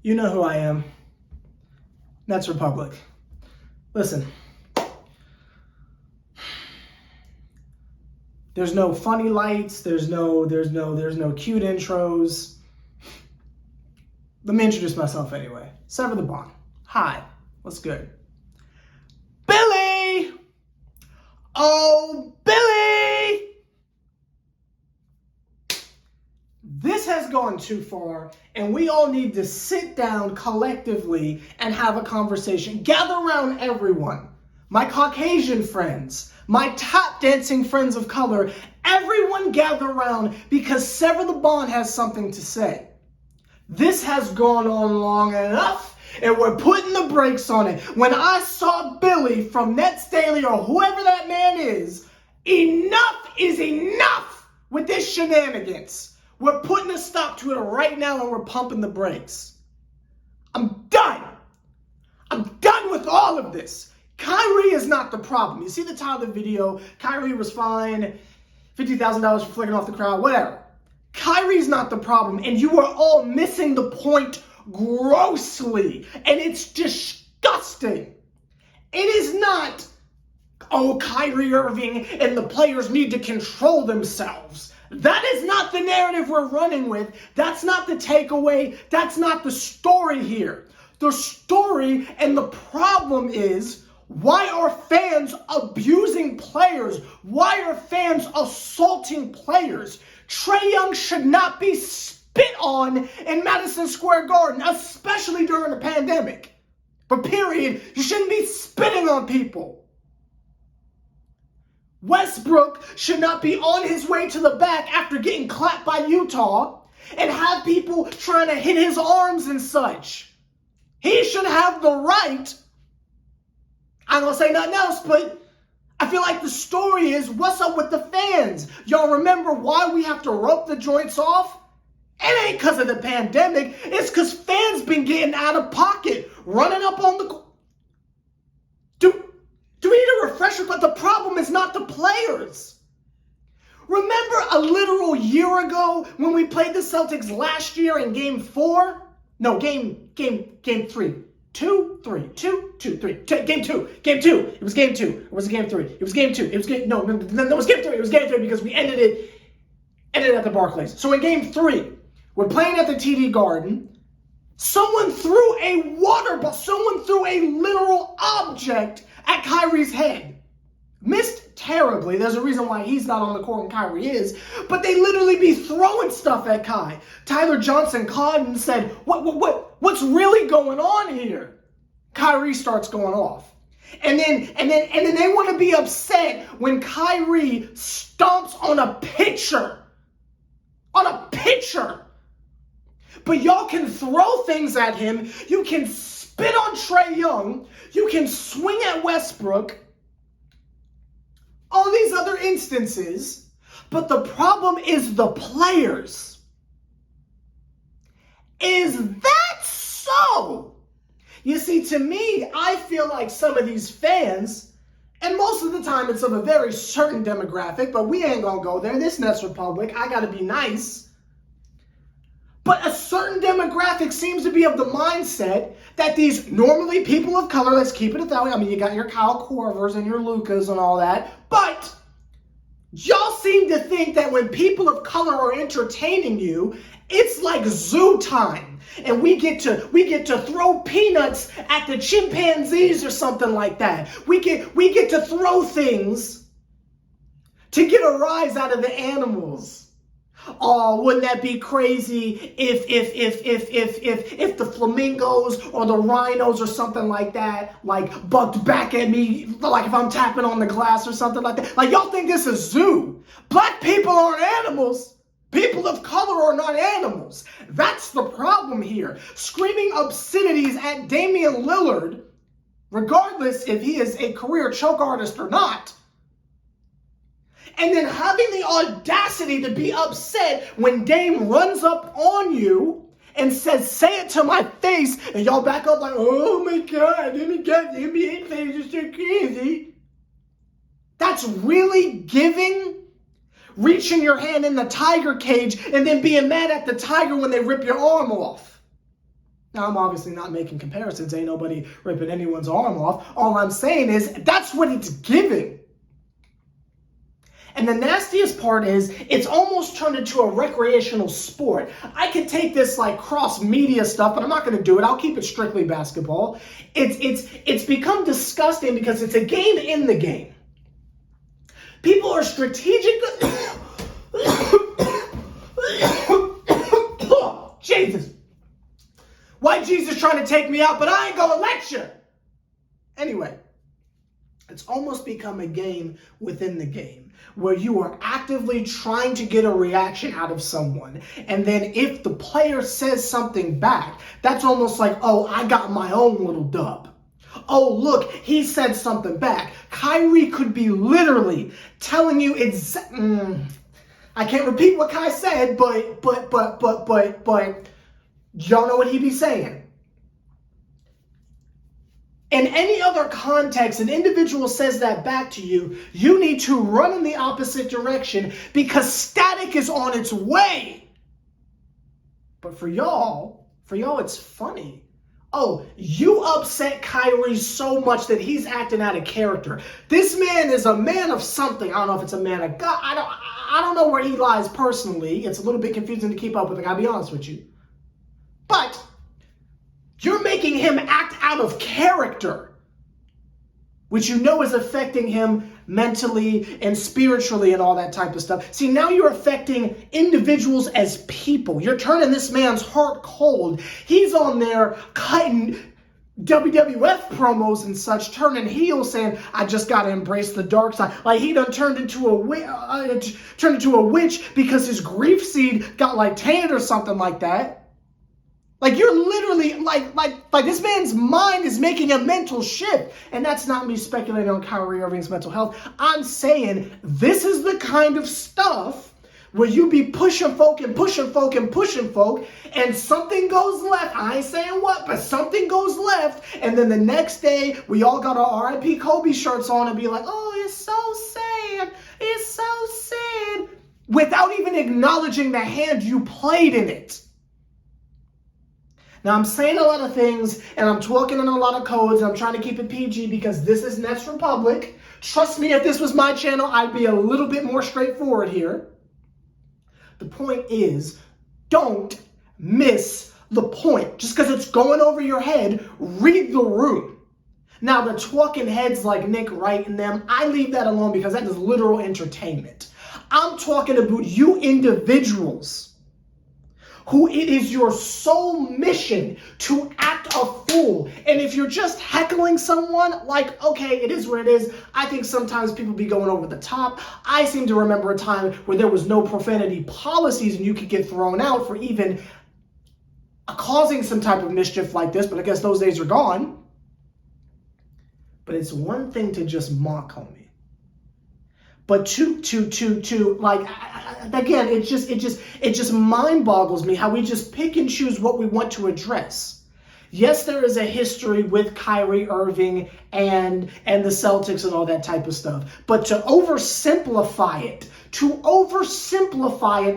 You know who I am. Nets Republic. Listen. There's no funny lights, there's no cute intros. Let me introduce myself anyway. Sever the bond. Hi, what's good? Billy! Oh, Billy! This has gone too far, and we all need to sit down collectively and have a conversation. Gather around everyone. My Caucasian friends, my tap dancing friends of color, everyone gather around because Sever the Bond has something to say. This has gone on long enough, and we're putting the brakes on it. When I saw Billy from Nets Daily or whoever that man is, enough is enough with this shenanigans. We're putting a stop to it right now, and we're pumping the brakes. I'm done. I'm done with all of this. Kyrie is not the problem. You see the title of the video, Kyrie was fine, $50,000 for flicking off the crowd, whatever. Kyrie's not the problem, and you are all missing the point grossly, and it's disgusting. It is not, oh, Kyrie Irving and the players need to control themselves. That is not the narrative we're running with. That's not the takeaway. That's not the story here. The story and the problem is, why are fans abusing players? Why are fans assaulting players? Trae Young should not be spit on in Madison Square Garden, especially during a pandemic. But period, you shouldn't be spitting on people. Westbrook should not be on his way to the back after getting clapped by Utah and have people trying to hit his arms and such. He should have the right. I'm going to say nothing else, but I feel like the story is, what's up with the fans? Y'all remember why we have to rope the joints off? It ain't because of the pandemic. It's because fans been getting out of pocket, running up on the... Do we need a refresher? But the problem is not the players. Remember a literal year ago when we played the Celtics last year in game 4? No, game 3. 2, 3, 2, 2, 3. Game 2. It was game 2. It was game 3. It was game 2. It was game... No, it was game 3. It was game 3 because we ended at the Barclays. So in game 3, we're playing at the TD Garden. Someone threw a water ball. Someone threw a literal object at Kyrie's head. Missed terribly. There's a reason why he's not on the court and Kyrie is. But they literally be throwing stuff at Kai. Tyler Johnson caught and said, what's really going on here? Kyrie starts going off. And then they want to be upset when Kyrie stomps on a pitcher. On a pitcher. But y'all can throw things at him. You can spit on Trae Young. You can swing at Westbrook. All these other instances. But the problem is the players. Is that so? You see, to me, I feel like some of these fans, and most of the time it's of a very certain demographic, but we ain't gonna go there. This Nets Republic, I gotta be nice. But a certain demographic seems to be of the mindset that these normally people of color, let's keep it that way. I mean, you got your Kyle Korvers and your Lucas and all that. But y'all seem to think that when people of color are entertaining you, it's like zoo time. And we get to throw peanuts at the chimpanzees or something like that. We get to throw things to get a rise out of the animals. Oh, wouldn't that be crazy if the flamingos or the rhinos or something like that, like, bucked back at me, like if I'm tapping on the glass or something like that. Like, y'all think this is zoo. Black people aren't animals. People of color are not animals. That's the problem here. Screaming obscenities at Damian Lillard, regardless if he is a career choke artist or not, and then having the audacity to be upset when Dame runs up on you and says, say it to my face, and y'all back up like, oh my God, the NBA players are so crazy. That's really giving? Reaching your hand in the tiger cage and then being mad at the tiger when they rip your arm off. Now, I'm obviously not making comparisons. Ain't nobody ripping anyone's arm off. All I'm saying is that's what it's giving. And the nastiest part is it's almost turned into a recreational sport. I could take this like cross-media stuff, but I'm not going to do it. I'll keep it strictly basketball. It's become disgusting because it's a game in the game. People are strategically... Jesus. White Jesus trying to take me out, but I ain't going to let you. Anyway, it's almost become a game within the game where you are actively trying to get a reaction out of someone. And then if the player says something back, that's almost like, oh, I got my own little dub. Oh, look, he said something back. Kyrie could be literally telling you I can't repeat what Kai said, but y'all know what he be saying. In any other context, an individual says that back to you, you need to run in the opposite direction because static is on its way. But for y'all, it's funny. Oh, you upset Kyrie so much that he's acting out of character. This man is a man of something. I don't know if it's a man of God. I don't know where he lies personally. It's a little bit confusing to keep up with, I gotta be honest with you. But you're making him act out of character, which you know is affecting him mentally and spiritually and all that type of stuff. See, now you're affecting individuals as people. You're turning this man's heart cold. He's on there cutting WWF promos and such, turning heel, saying, I just got to embrace the dark side. Like he done turned into a witch because his grief seed got like tainted or something like that. Like you're literally like this man's mind is making a mental shift. And that's not me speculating on Kyrie Irving's mental health. I'm saying this is the kind of stuff where you be pushing folk and something goes left. I ain't saying what, but something goes left. And then the next day we all got our RIP Kobe shirts on and be like, oh, it's so sad. It's so sad. Without even acknowledging the hand you played in it. Now, I'm saying a lot of things, and I'm talking in a lot of codes, and I'm trying to keep it PG because this is Nets Republic. Trust me, if this was my channel, I'd be a little bit more straightforward here. The point is, don't miss the point. Just because it's going over your head, read the room. Now, the talking heads like Nick Wright and them, I leave that alone because that is literal entertainment. I'm talking about you individuals who it is your sole mission to act a fool. And if you're just heckling someone, like, okay, it is what it is. I think sometimes people be going over the top. I seem to remember a time where there was no profanity policies and you could get thrown out for even causing some type of mischief like this, but I guess those days are gone. But it's one thing to just mock, homie. But to like, again, it just mind boggles me how we just pick and choose what we want to address. Yes, there is a history with Kyrie Irving and the Celtics and all that type of stuff. But to oversimplify it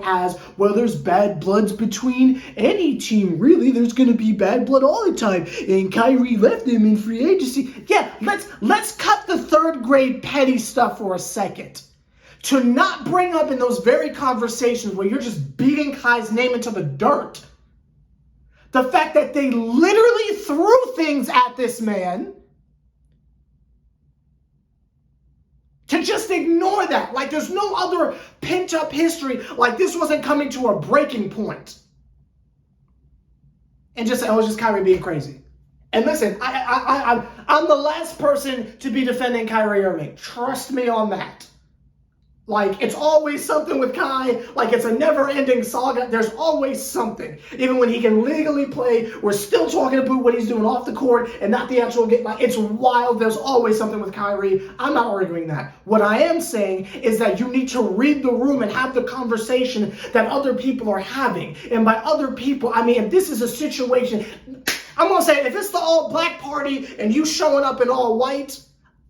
as, well, there's bad bloods between any team. Really, there's going to be bad blood all the time. And Kyrie left them in free agency. Yeah, let's cut the third grade petty stuff for a second. To not bring up in those very conversations where you're just beating Kai's name into the dirt, the fact that they literally threw things at this man, to just ignore that. Like there's no other pent-up history. Like this wasn't coming to a breaking point. And just say, oh, it's just Kyrie being crazy. And listen, I'm the last person to be defending Kyrie Irving. Trust me on that. Like, it's always something with Kai. Like, it's a never-ending saga. There's always something. Even when he can legally play, we're still talking about what he's doing off the court and not the actual game. Like, it's wild. There's always something with Kyrie. I'm not arguing that. What I am saying is that you need to read the room and have the conversation that other people are having. And by other people, I mean, if this is a situation, I'm going to say, if it's the all-black party and you showing up in all white,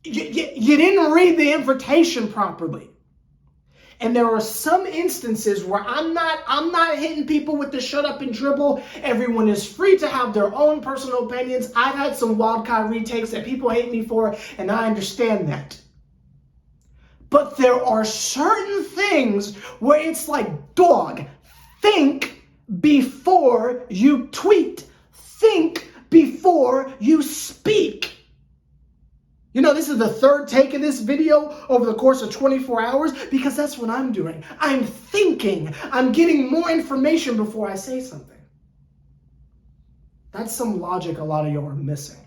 you didn't read the invitation properly. And there are some instances where I'm not hitting people with the shut up and dribble. Everyone is free to have their own personal opinions. I've had some wild Kyrie takes that people hate me for, and I understand that. But there are certain things where it's like, dog, think before you tweet. Think before you speak. You know, this is the third take of this video over the course of 24 hours because that's what I'm doing. I'm thinking. I'm getting more information before I say something. That's some logic a lot of y'all are missing.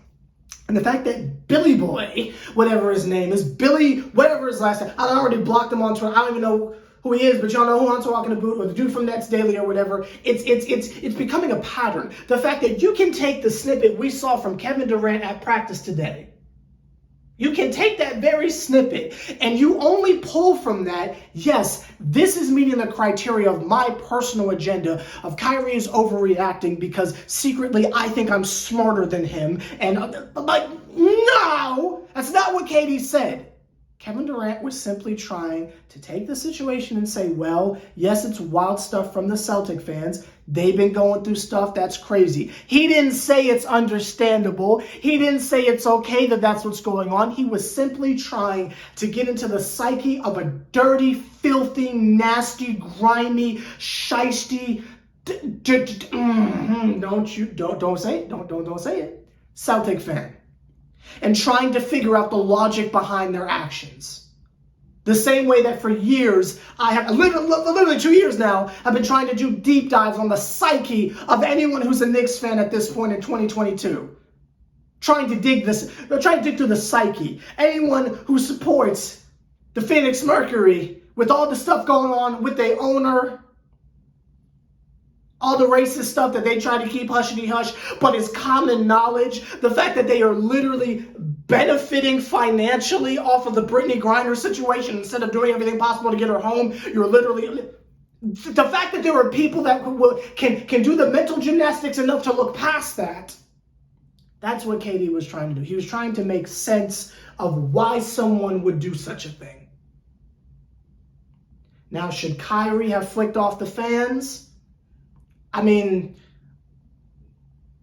And the fact that Billy Boy, whatever his name is, Billy, whatever his last name, I already blocked him on Twitter. I don't even know who he is, but y'all know who I'm talking about, or the dude from Nets Daily or whatever. It's becoming a pattern. The fact that you can take the snippet we saw from Kevin Durant at practice today. You can take that very snippet and you only pull from that, yes, this is meeting the criteria of my personal agenda of Kyrie is overreacting because secretly I think I'm smarter than him. And like, no, that's not what Katie said. Kevin Durant was simply trying to take the situation and say, well, yes, it's wild stuff from the Celtic fans. They've been going through stuff that's crazy. He didn't say it's understandable. He didn't say it's okay that that's what's going on. He was simply trying to get into the psyche of a dirty, filthy, nasty, grimy, shisty, don't say it, Celtic fan. And trying to figure out the logic behind their actions. The same way that for years, I have, literally 2 years now, I've been trying to do deep dives on the psyche of anyone who's a Knicks fan at this point in 2022. Trying to dig through the psyche. Anyone who supports the Phoenix Mercury with all the stuff going on with their owner, all the racist stuff that they try to keep hushity-hush, but it's common knowledge. The fact that they are literally benefiting financially off of the Brittany Griner situation instead of doing everything possible to get her home. You're literally... The fact that there are people that can do the mental gymnastics enough to look past that, that's what Katie was trying to do. He was trying to make sense of why someone would do such a thing. Now, should Kyrie have flicked off the fans? I mean,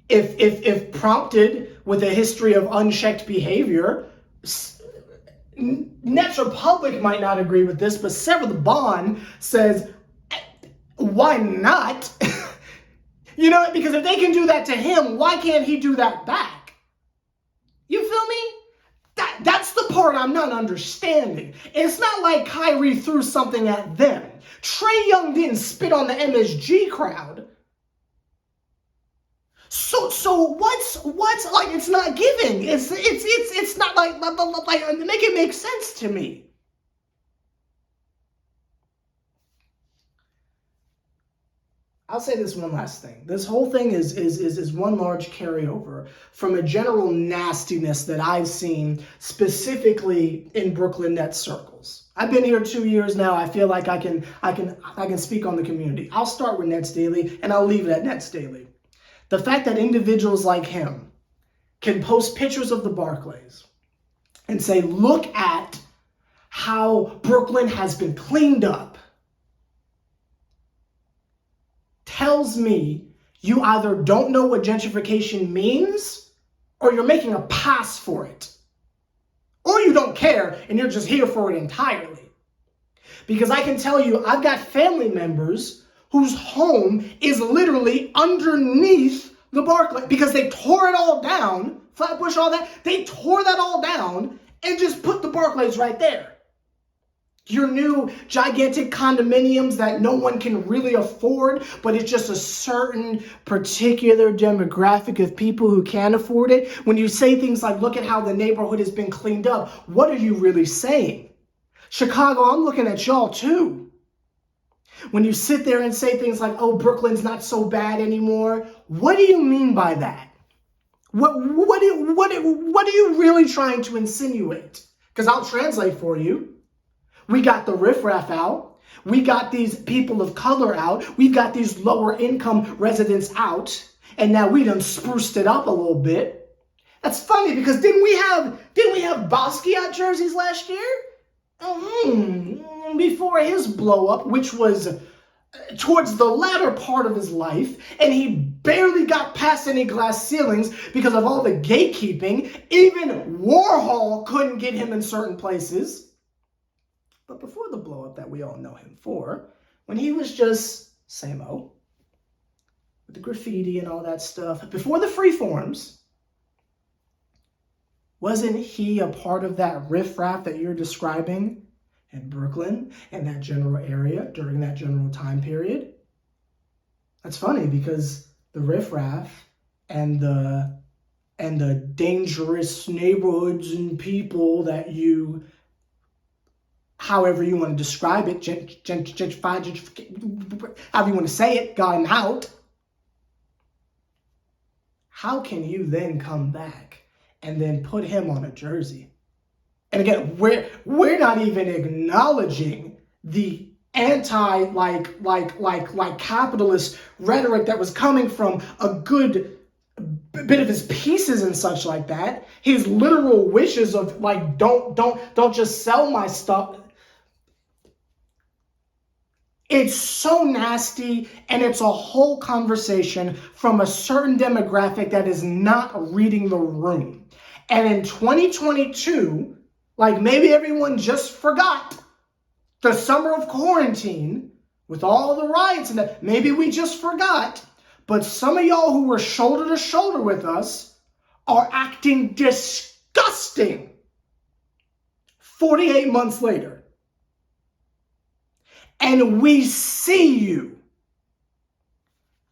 if prompted with a history of unchecked behavior, Nets Republic might not agree with this, but Sever the Bond says, why not? You know, because if they can do that to him, why can't he do that back? You feel me? That's the part I'm not understanding. It's not like Kyrie threw something at them. Trae Young didn't spit on the MSG crowd. So what's like? It's not giving. It's not like make it make sense to me. I'll say this one last thing. This whole thing is one large carryover from a general nastiness that I've seen specifically in Brooklyn Nets circles. I've been here 2 years now. I feel like I can speak on the community. I'll start with Nets Daily and I'll leave it at Nets Daily. The fact that individuals like him can post pictures of the Barclays and say, look at how Brooklyn has been cleaned up, tells me you either don't know what gentrification means or you're making a pass for it. Or you don't care and you're just here for it entirely. Because I can tell you, I've got family members whose home is literally underneath the Barclays because they tore it all down, Flatbush, all that. They tore that all down and just put the Barclays right there. Your new gigantic condominiums that no one can really afford, but it's just a certain particular demographic of people who can afford it. When you say things like, look at how the neighborhood has been cleaned up, what are you really saying? Chicago, I'm looking at y'all too. When you sit there and say things like, oh, Brooklyn's not so bad anymore, what do you mean by that? What are you really trying to insinuate? Because I'll translate for you. We got the riffraff out. We got these people of color out. We've got these lower income residents out. And now we done spruced it up a little bit. That's funny because didn't we have Basquiat jerseys last year? before his blow up, which was towards the latter part of his life, and he barely got past any glass ceilings because of all the gatekeeping. Even Warhol couldn't get him in certain places. But before the blow up that we all know him for, when he was just same-o, with the graffiti and all that stuff, before the freeforms, wasn't he a part of that riffraff that you're describing in Brooklyn and that general area during that general time period? That's funny because the riffraff and the dangerous neighborhoods and people that you, however you want to describe it, however you want to say it, gotten out. How can you then come back and then put him on a jersey? And again, we're not even acknowledging the anti capitalist rhetoric that was coming from a good bit of his pieces and such like that. His literal wishes of like, don't just sell my stuff. It's so nasty, and it's a whole conversation from a certain demographic that is not reading the room. And in 2022, like maybe everyone just forgot the summer of quarantine with all the riots and that. Maybe we just forgot. But some of y'all who were shoulder to shoulder with us are acting disgusting 48 months later. And we see you.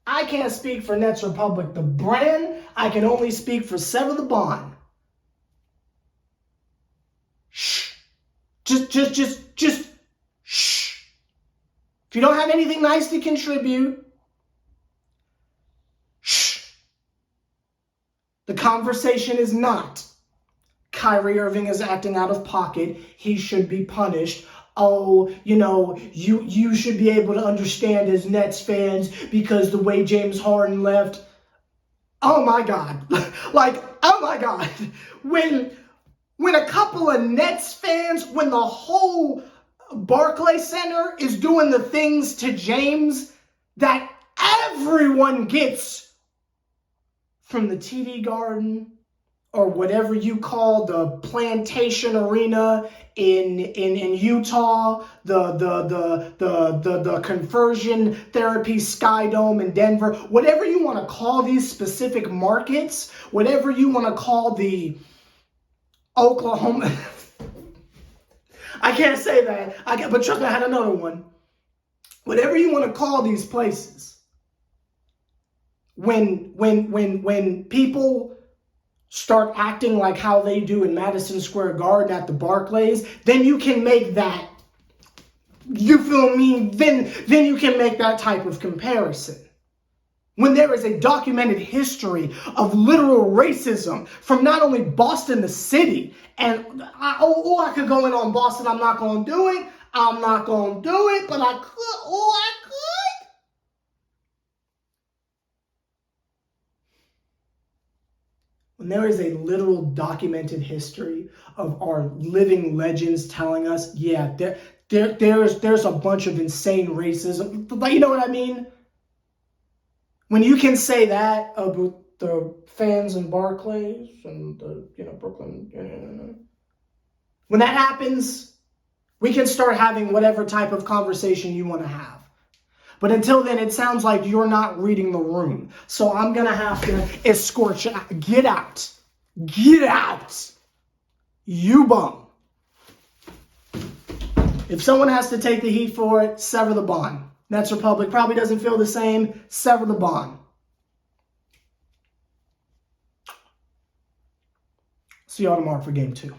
I can't speak for Nets Republic, the brand. I can only speak for Sever the Bond. Shh. Just shh. If you don't have anything nice to contribute, shh. The conversation is not Kyrie Irving is acting out of pocket. He should be punished. Oh, you should be able to understand as Nets fans because the way James Harden left. Oh my God. Oh my God. When a couple of Nets fans, when the whole Barclays Center is doing the things to James that everyone gets from the TD Garden or whatever you call the Plantation Arena in Utah, the conversion therapy Sky Dome in Denver, whatever you want to call these specific markets, whatever you want to call the Oklahoma. I can't say that. But trust me, I had another one. Whatever you want to call these places, when people start acting like how they do in Madison Square Garden at the Barclays, then you can make that, you feel me? Then you can make that type of comparison. When there is a documented history of literal racism from not only Boston, the city, and I could go in on Boston, I'm not going to do it. I'm not going to do it, but I could. I could. When there is a literal documented history of our living legends telling us, yeah, there's a bunch of insane racism, but you know what I mean? When you can say that about the fans in Barclays and the Brooklyn, when that happens, we can start having whatever type of conversation you want to have. But until then, it sounds like you're not reading the room. So I'm going to have to escort you out. Get out. Get out. You bum. If someone has to take the heat for it, sever the bond. Nets Republic probably doesn't feel the same. Sever the bond. See y'all tomorrow for game 2.